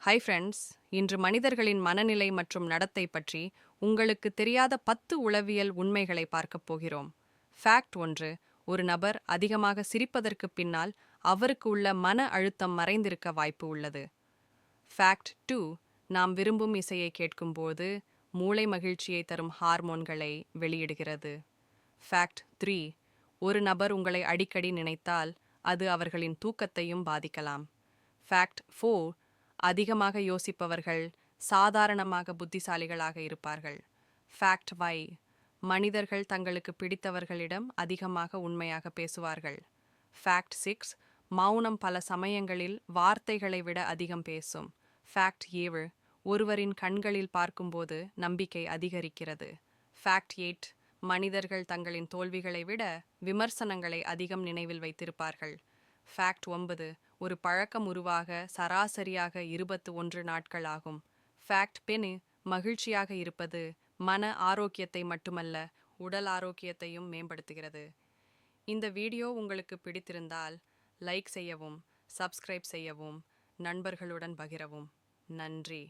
Hi friends, இன்று மனிதர்களின் மனநிலை மற்றும் நடத்தை பற்றி உங்களுக்கு தெரியாத 10 உளவியல் உண்மைகளை பார்க்கப் போகிறோம். ஃபேக்ட் 1. ஒரு நபர் அதிகமாக சிரிப்பதற்கு பின்னால் அவருக்கு உள்ள மன அழுத்தம் மறைந்திருக்க வாய்ப்பு உள்ளது. ஃபேக்ட் 2. நாம் விரும்பும் இசையை கேட்கும்போது மூளை மகிழ்ச்சியை தரும் ஹார்மோன்களை வெளியிடுகிறது. ஃபேக்ட் 3. ஒரு நபர் உங்களை அடிக்கடி நினைத்தால் அது அவர்களின் தூக்கத்தையும் பாதிக்கலாம். ஃபேக்ட் 4. அதிகமாக யோசிப்பவர்கள் சாதாரணமாக புத்திசாலிகளாக இருப்பார்கள். ஃபேக்ட் 5. மனிதர்கள் தங்களுக்கு பிடித்தவர்களிடம் அதிகமாக உண்மையாக பேசுவார்கள். ஃபேக்ட் 6. மௌனம் பல சமயங்களில் வார்த்தைகளை விட அதிகம் பேசும். ஃபேக்ட் 7. ஒருவரின் கண்களில் பார்க்கும்போது நம்பிக்கை அதிகரிக்கிறது. ஃபேக்ட் 8. மனிதர்கள் தங்களின் தோல்விகளை விட விமர்சனங்களை அதிகம் நினைவில் வைத்திருப்பார்கள். ஃபேக்ட் 9. ஒரு பழக்கம் உருவாக சராசரியாக 21 நாட்கள் ஆகும். ஃபேக்ட் 10. மகிழ்ச்சியாக இருப்பது மன ஆரோக்கியத்தை மட்டுமல்ல, உடல் ஆரோக்கியத்தையும் மேம்படுத்துகிறது. இந்த வீடியோ உங்களுக்கு பிடித்திருந்தால் லைக் செய்யவும், சப்ஸ்கிரைப் செய்யவும், நண்பர்களுடன் பகிரவும். நன்றி.